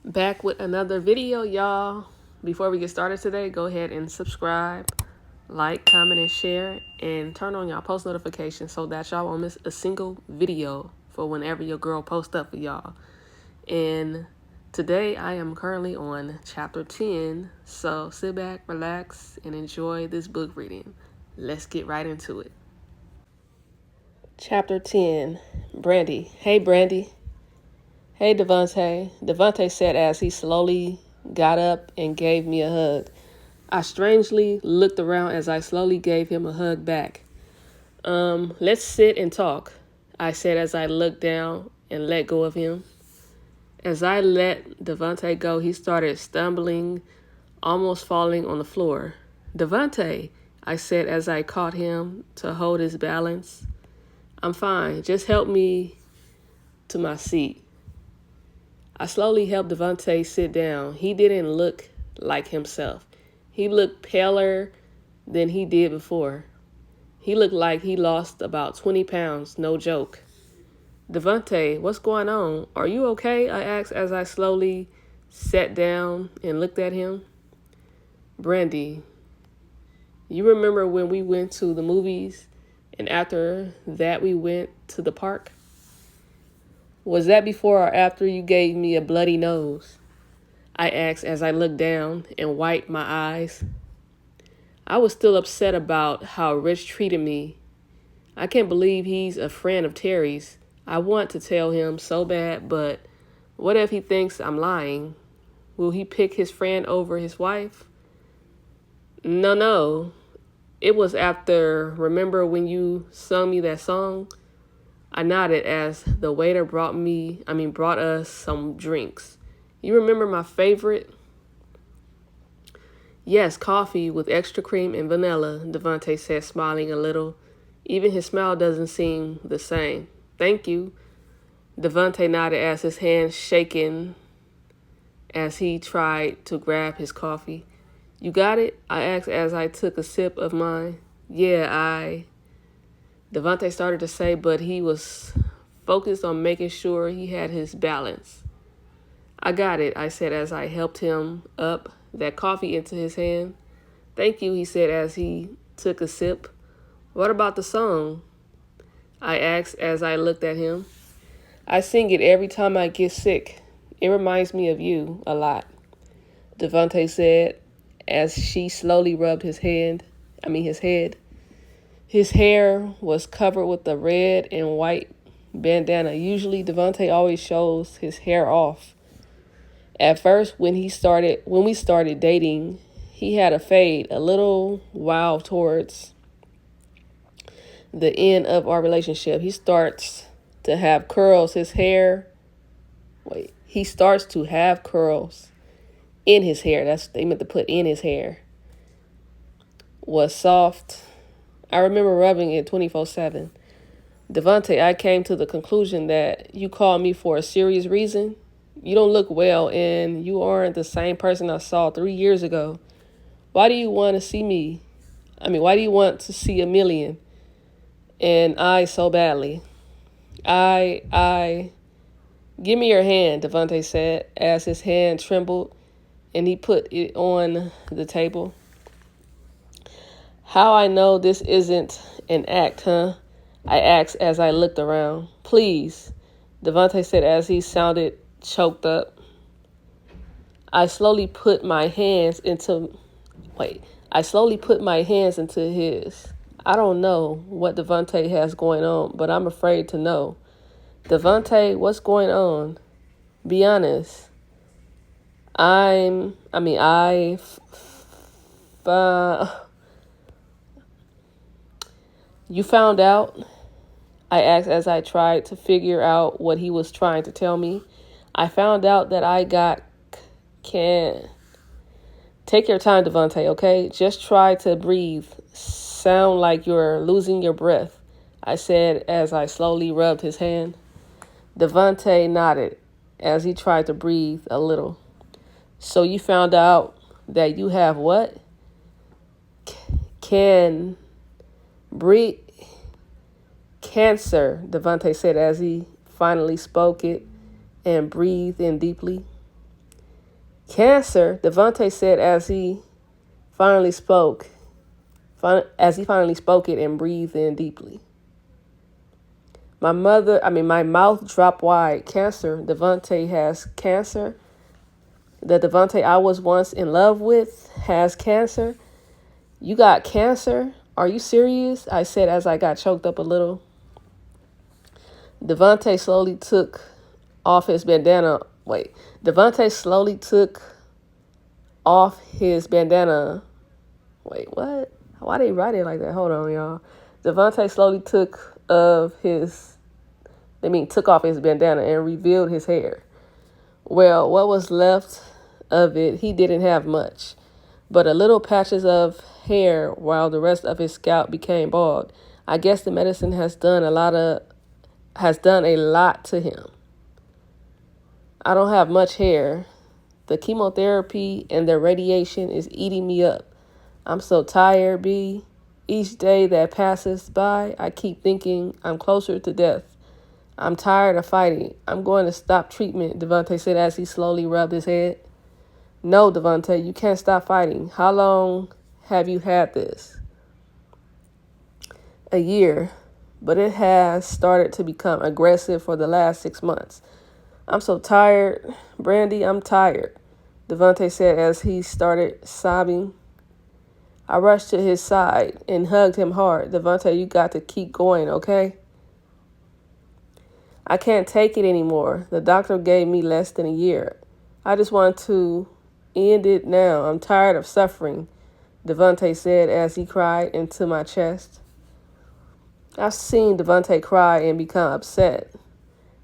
Back with another video, y'all. Before we get started today, go ahead and subscribe, like, comment, and share, and turn on y'all post notifications so that y'all won't miss a single video for whenever your girl posts up for y'all. And today I am currently on chapter 10, so sit back, relax, and enjoy this book reading. Let's get right into it. Chapter 10, Brandy. Hey, Brandy. Hey, DeVante. DeVante said as he slowly got up and gave me a hug. I strangely looked around as I slowly gave him a hug back. Let's sit and talk, I said as I looked down and let go of him. As I let DeVante go, he started stumbling, almost falling on the floor. DeVante, I said as I caught him to hold his balance. I'm fine. Just help me to my seat. I slowly helped DeVante sit down. He didn't look like himself. He looked paler than he did before. He looked like he lost about 20 pounds, no joke. DeVante, what's going on? Are you okay? I asked as I slowly sat down and looked at him. Brandy, you remember when we went to the movies and after that we went to the park? Was that before or after you gave me a bloody nose? I asked as I looked down and wiped my eyes. I was still upset about how Rich treated me. I can't believe he's a friend of Terry's. I want to tell him so bad, but what if he thinks I'm lying? Will he pick his friend over his wife? No. It was after, remember when you sung me that song? I nodded as the waiter brought us some drinks. You remember my favorite? Yes, coffee with extra cream and vanilla, DeVante said, smiling a little. Even his smile doesn't seem the same. Thank you. DeVante nodded as his hand shaking as he tried to grab his coffee. You got it? I asked as I took a sip of mine. Yeah, DeVante started to say, but he was focused on making sure he had his balance. I got it, I said as I helped him up that coffee into his hand. Thank you, he said as he took a sip. What about the song? I asked as I looked at him. I sing it every time I get sick. It reminds me of you a lot, DeVante said as she slowly rubbed his head. His hair was covered with a red and white bandana. Usually DeVante always shows his hair off. At first, when we started dating, he had a fade a little while towards the end of our relationship. He starts to have curls. He starts to have curls in his hair. That's what they meant to put in his hair. Was soft. I remember rubbing it 24/7. DeVante, I came to the conclusion that you called me for a serious reason. You don't look well, and you aren't the same person I saw 3 years ago. Why do you want to see me? Why do you want to see a million? And I so badly. Give me your hand, DeVante said, as his hand trembled, and he put it on the table. How I know this isn't an act, huh? I asked as I looked around. Please, DeVante said as he sounded choked up. I slowly put my hands into his. I don't know what DeVante has going on, but I'm afraid to know. DeVante, what's going on? Be honest. You found out? I asked as I tried to figure out what he was trying to tell me. I found out that I can't. Take your time, DeVante, okay? Just try to breathe. Sound like you're losing your breath, I said as I slowly rubbed his hand. DeVante nodded as he tried to breathe a little. So you found out that you have what? Can breathe. Cancer, DeVante said as he finally spoke it and breathed in deeply. Cancer, DeVante said as he finally spoke, it and breathed in deeply. My mouth dropped wide. Cancer, DeVante has cancer. The DeVante I was once in love with has cancer. You got cancer? Are you serious? I said as I got choked up a little. DeVante slowly took off his bandana. DeVante slowly took off his bandana. Wait, what? Why they write it like that? Hold on, y'all. DeVante slowly took off his bandana and revealed his hair. Well, what was left of it, he didn't have much, but a little patches of hair while the rest of his scalp became bald. I guess the medicine has done a lot to him. I don't have much hair. The chemotherapy and the radiation is eating me up. I'm so tired, B. Each day that passes by, I keep thinking I'm closer to death. I'm tired of fighting. I'm going to stop treatment, DeVante said as he slowly rubbed his head. No, DeVante, you can't stop fighting. How long have you had this? A year, but it has started to become aggressive for the last 6 months. I'm so tired. Brandy, I'm tired, DeVante said as he started sobbing. I rushed to his side and hugged him hard. DeVante, you got to keep going, okay? I can't take it anymore. The doctor gave me less than a year. I just want to end it now. I'm tired of suffering, DeVante said as he cried into my chest. I've seen DeVante cry and become upset,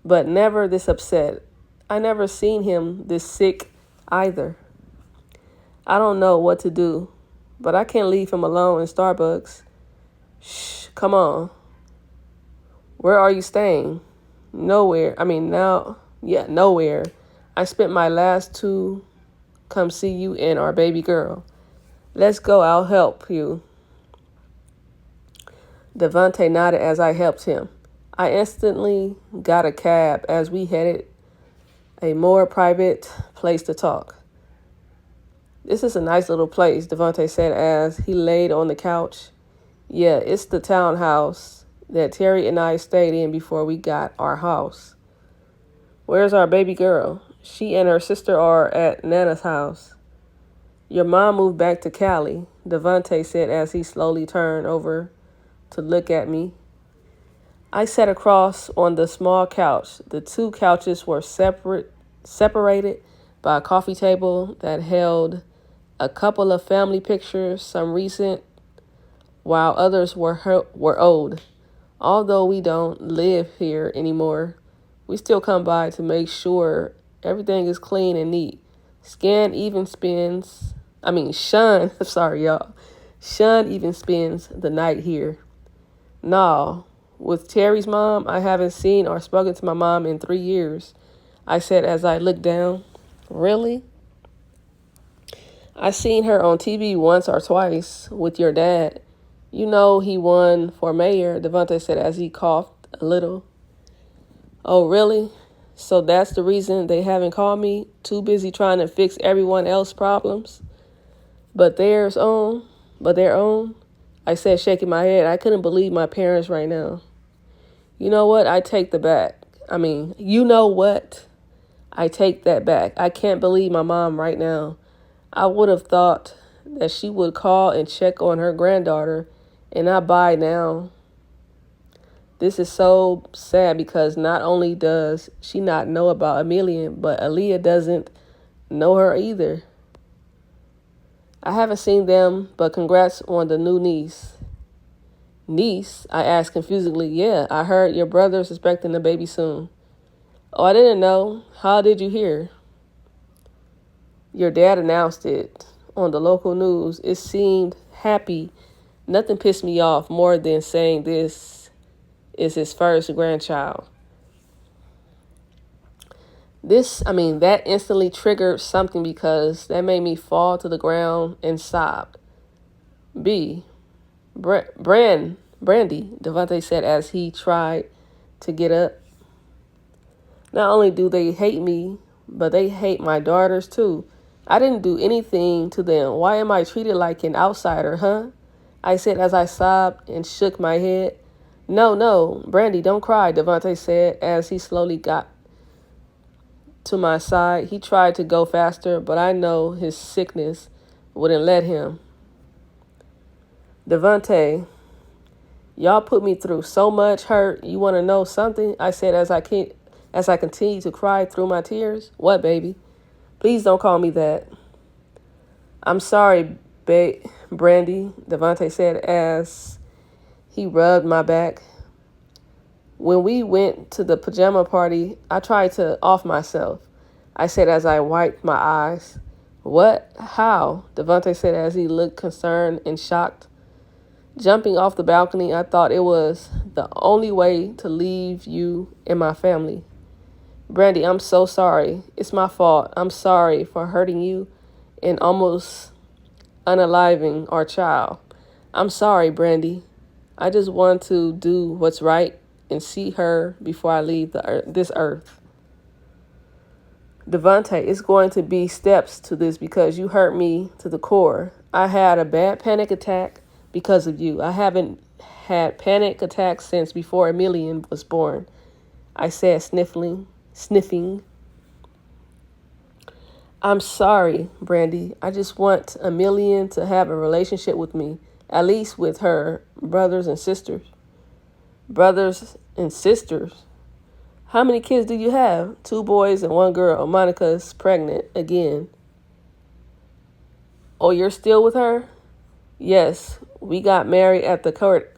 but never this upset. I never seen him this sick either. I don't know what to do, but I can't leave him alone in Starbucks. Shh, come on. Where are you staying? Nowhere. Nowhere. I spent my last 2 come see you and our baby girl. Let's go, I'll help you. DeVante nodded as I helped him. I instantly got a cab as we headed a more private place to talk. This is a nice little place, DeVante said as he laid on the couch. Yeah, it's the townhouse that Terry and I stayed in before we got our house. Where's our baby girl? She and her sister are at Nana's house. Your mom moved back to Cali, DeVante said as he slowly turned over to look at me. I sat across on the small couch. The 2 couches were separated by a coffee table that held a couple of family pictures, some recent, while others were old. Although we don't live here anymore, we still come by to make sure everything is clean and neat. Shun even spends the night here. No, with Terry's mom, I haven't seen or spoken to my mom in 3 years, I said as I looked down. Really? I seen her on TV once or twice with your dad. You know he won for mayor, DeVante said as he coughed a little. Oh, really? So that's the reason they haven't called me? Too busy trying to fix everyone else's problems? But their own? I said, shaking my head. I couldn't believe my parents right now. You know what? I take that back. I can't believe my mom right now. I would have thought that she would call and check on her granddaughter and not by now. This is so sad because not only does she not know about Amelia, but Aaliyah doesn't know her either. I haven't seen them, but congrats on the new niece. Niece? I asked confusedly. Yeah, I heard your brother's expecting a baby soon. Oh, I didn't know. How did you hear? Your dad announced it on the local news. It seemed happy. Nothing pissed me off more than saying this is his first grandchild. That instantly triggered something because that made me fall to the ground and sobbed. Brandy, DeVante said as he tried to get up. Not only do they hate me, but they hate my daughters too. I didn't do anything to them. Why am I treated like an outsider, huh? I said as I sobbed and shook my head. No, no, Brandy, don't cry, DeVante said as he slowly got to my side. He tried to go faster, but I know his sickness wouldn't let him. DeVante, y'all put me through so much hurt. You want to know something? I said as I continued to cry through my tears. What, baby? Please don't call me that. I'm sorry, Brandy, DeVante said as he rubbed my back. When we went to the pajama party, I tried to off myself. I said as I wiped my eyes. What? How? DeVante said as he looked concerned and shocked. Jumping off the balcony, I thought it was the only way to leave you and my family. Brandy, I'm so sorry. It's my fault. I'm sorry for hurting you and almost unaliving our child. I'm sorry, Brandy. I just want to do what's right and see her before I leave this earth. DeVante, it's going to be steps to this because you hurt me to the core. I had a bad panic attack because of you. I haven't had panic attacks since before Emilian was born, I said, sniffing. I'm sorry, Brandy. I just want Emilian to have a relationship with me, at least with her brothers and sisters. Brothers and sisters? How many kids do you have? 2 boys and 1 girl. Monica's pregnant again. Oh, you're still with her? Yes, we got married at the court.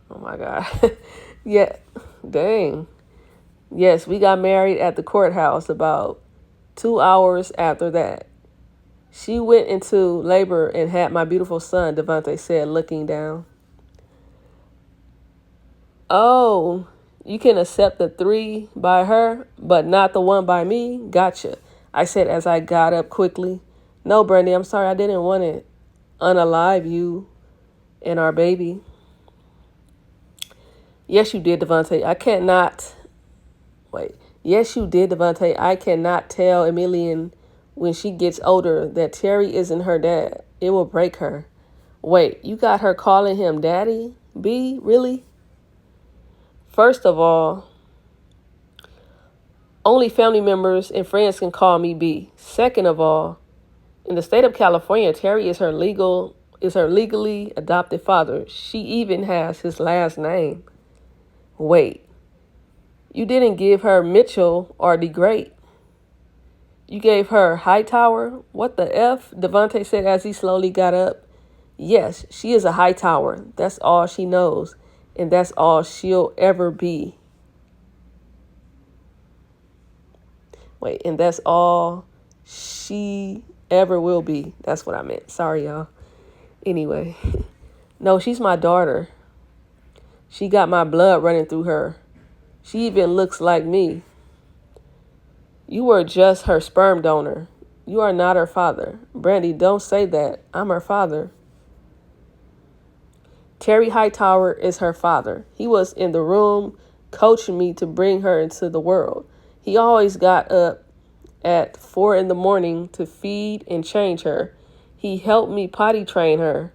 Oh my God. Yeah, dang. Yes, we got married at the courthouse about 2 hours after that. She went into labor and had my beautiful son, DeVante said, looking down. Oh, you can accept the 3 by her, but not the 1 by me? Gotcha, I said as I got up quickly. No, Brandy, I'm sorry. I didn't want to unalive you and our baby. Yes, you did, DeVante. Yes, you did, DeVante. I cannot tell Emilian when she gets older that Terry isn't her dad. It will break her. Wait, you got her calling him daddy? B, really? First of all, only family members and friends can call me B. Second of all, in the state of California, Terry is her legally adopted father. She even has his last name. Wait, you didn't give her Mitchell or the Great. You gave her Hightower? What the F? DeVante said as he slowly got up. Yes, she is a Hightower. That's all she knows. And that's all she'll ever be. And that's all she ever will be. That's what I meant. Sorry, y'all. Anyway. No, she's my daughter. She got my blood running through her. She even looks like me. You were just her sperm donor. You are not her father. Brandy, don't say that. I'm her father. Terry Hightower is her father. He was in the room coaching me to bring her into the world. He always got up at 4 a.m. to feed and change her. He helped me potty train her.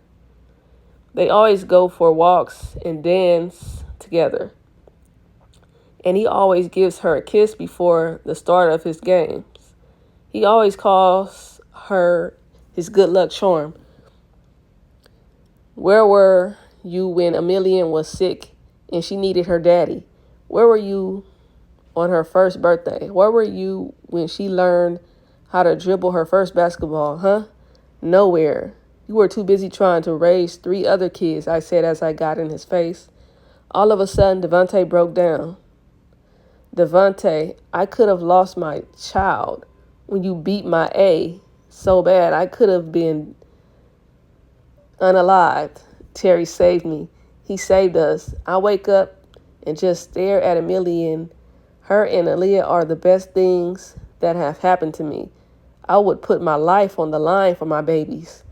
They always go for walks and dance together. And he always gives her a kiss before the start of his games. He always calls her his good luck charm. Where were you when Emilian was sick and she needed her daddy? Where were you on her first birthday? Where were you when she learned how to dribble her first basketball, huh? Nowhere. You were too busy trying to raise 3 other kids, I said as I got in his face. All of a sudden, DeVante broke down. DeVante, I could have lost my child when you beat my A so bad. I could have been unalived. Terry saved me. He saved us. I wake up and just stare at Emilian. Her and Aaliyah are the best things that have happened to me. I would put my life on the line for my babies.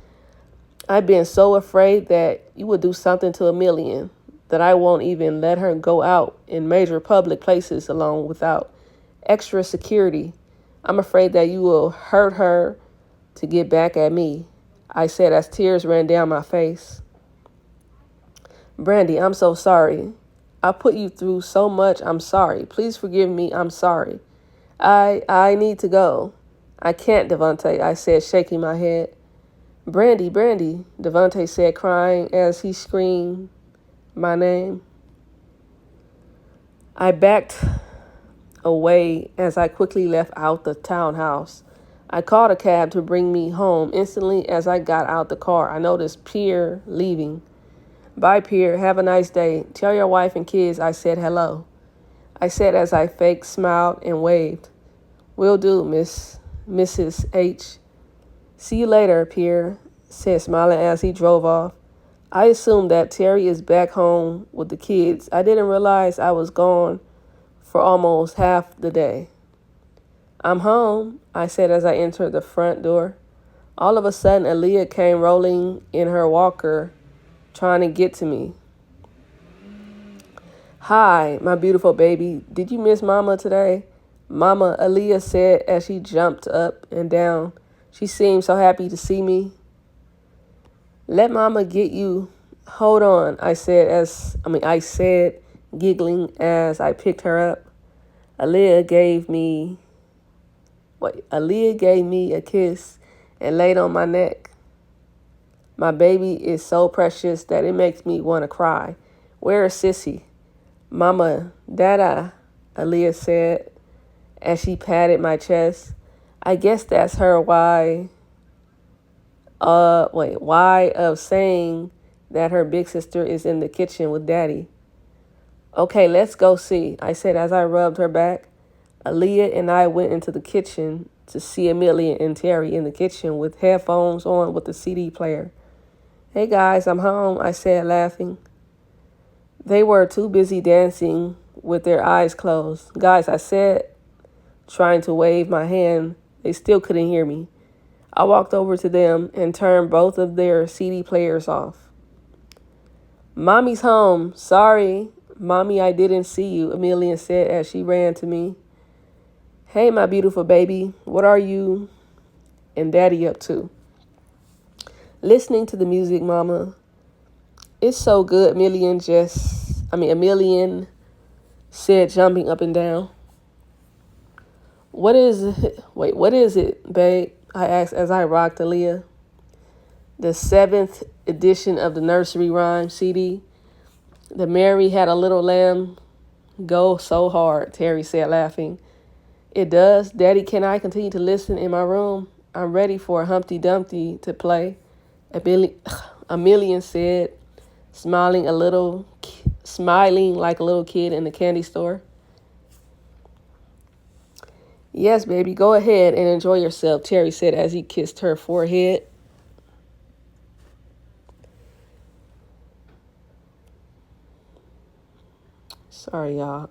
I've been so afraid that you would do something to Emilian that I won't even let her go out in major public places alone without extra security. I'm afraid that you will hurt her to get back at me, I said as tears ran down my face. Brandy, I'm so sorry. I put you through so much. I'm sorry. Please forgive me. I'm sorry. I need to go. I can't, DeVante, I said, shaking my head. Brandy, DeVante said, crying as he screamed my name. I backed away as I quickly left out the townhouse. I called a cab to bring me home. Instantly, as I got out the car, I noticed Pierre leaving. Bye, Pierre. Have a nice day. Tell your wife and kids I said hello, I said as I fake smiled and waved. Will do, Mrs. H. See you later, Pierre said, smiling as he drove off. I assumed that Terry is back home with the kids. I didn't realize I was gone for almost half the day. I'm home, I said as I entered the front door. All of a sudden, Aaliyah came rolling in her walker, trying to get to me. Hi, my beautiful baby. Did you miss Mama today? Mama, Aaliyah said as she jumped up and down. She seemed so happy to see me. Let Mama get you. Hold on, I said, giggling as I picked her up. Aaliyah gave me a kiss and laid on my neck. My baby is so precious that it makes me want to cry. Where is Sissy? Mama, Dada, Aaliyah said as she patted my chest. I guess that's her why of saying that her big sister is in the kitchen with Daddy. Okay, let's go see, I said as I rubbed her back. Aaliyah and I went into the kitchen to see Amelia and Terry in the kitchen with headphones on with the CD player. Hey guys, I'm home, I said, laughing. They were too busy dancing with their eyes closed. Guys, I said, trying to wave my hand. They still couldn't hear me. I walked over to them and turned both of their CD players off. Mommy's home. Sorry, Mommy, I didn't see you, Amelia said as she ran to me. Hey, my beautiful baby, what are you and Daddy up to? Listening to the music, Mama. It's so good, Amelia said, jumping up and down. What is it, babe? I asked as I rocked Aaliyah. The 7th edition of the nursery rhyme CD. The Mary Had a Little Lamb go so hard, Terry said, laughing. It does. Daddy, can I continue to listen in my room? I'm ready for Humpty Dumpty to play, Amelia said, smiling like a little kid in the candy store. Yes, baby, go ahead and enjoy yourself, Terry said as he kissed her forehead. Sorry, y'all.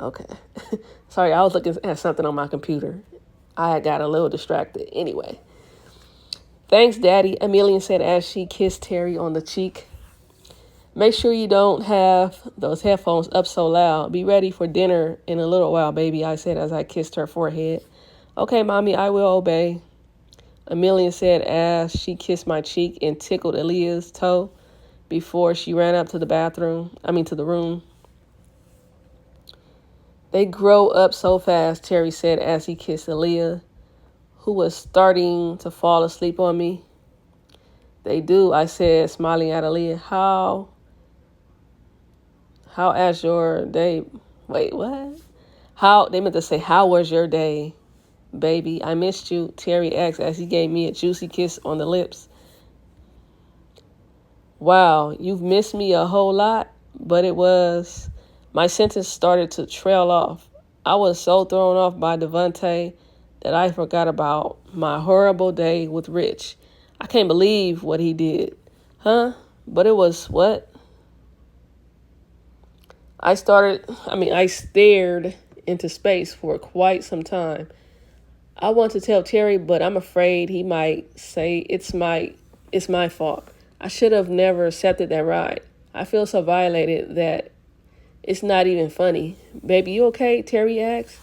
Okay. Sorry, I was looking at something on my computer. I got a little distracted. Anyway. Thanks, Daddy, Amelia said as she kissed Terry on the cheek. Make sure you don't have those headphones up so loud. Be ready for dinner in a little while, baby, I said as I kissed her forehead. Okay, Mommy, I will obey, Amelia said as she kissed my cheek and tickled Aaliyah's toe before she ran up to the room. They grow up so fast, Terry said as he kissed Aaliyah, who was starting to fall asleep on me. They do, I said, smiling at Aaliyah. How as your day? Wait, what? They meant to say, how was your day, baby? I missed you, Terry asked as he gave me a juicy kiss on the lips. Wow, you've missed me a whole lot, but my sentence started to trail off. I was so thrown off by DeVante that I forgot about my horrible day with Rich. I can't believe what he did. Huh? But it was what? I stared into space for quite some time. I want to tell Terry, but I'm afraid he might say it's my fault. I should have never accepted that ride. I feel so violated that It's not even funny. Baby, you okay? Terry asked.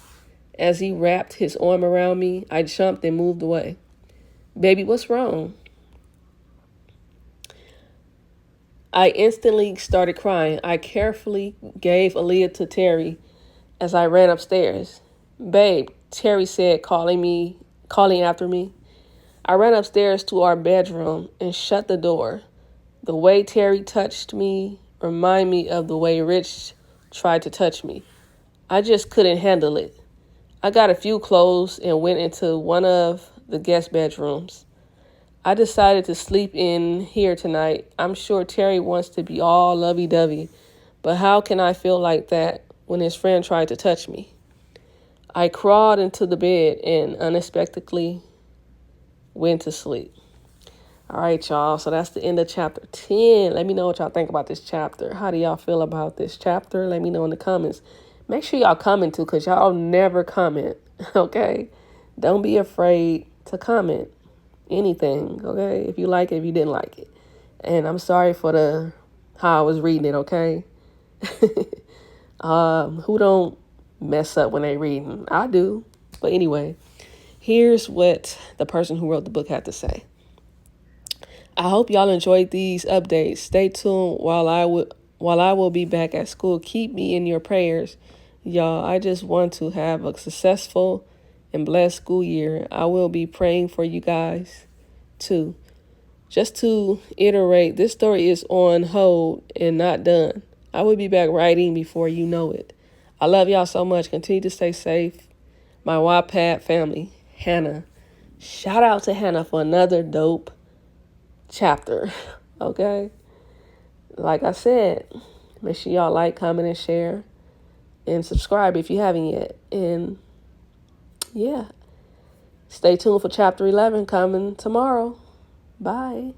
As he wrapped his arm around me, I jumped and moved away. Baby, what's wrong? I instantly started crying. I carefully gave Aaliyah to Terry as I ran upstairs. Babe, Terry said, calling after me. I ran upstairs to our bedroom and shut the door. The way Terry touched me reminded me of the way Rich tried to touch me. I just couldn't handle it. I got a few clothes and went into one of the guest bedrooms. I decided to sleep in here tonight. I'm sure Terry wants to be all lovey-dovey, but how can I feel like that when his friend tried to touch me? I crawled into the bed and unexpectedly went to sleep. All right, y'all. So that's the end of chapter 10. Let me know what y'all think about this chapter. How do y'all feel about this chapter? Let me know in the comments. Make sure y'all comment too, because y'all never comment, okay? Don't be afraid to comment anything, okay? If you like it, if you didn't like it. And I'm sorry for how I was reading it, okay? Who don't mess up when they reading? I do. But anyway, here's what the person who wrote the book had to say. I hope y'all enjoyed these updates. Stay tuned while I will be back at school. Keep me in your prayers, y'all. I just want to have a successful and blessed school year. I will be praying for you guys too. Just to iterate, this story is on hold and not done. I will be back writing before you know it. I love y'all so much. Continue to stay safe. My WattPad family, Hannah. Shout out to Hannah for another dope chapter. Okay? Like I said, make sure y'all like, comment, and share. And subscribe if you haven't yet. And yeah, stay tuned for chapter 11 coming tomorrow. Bye.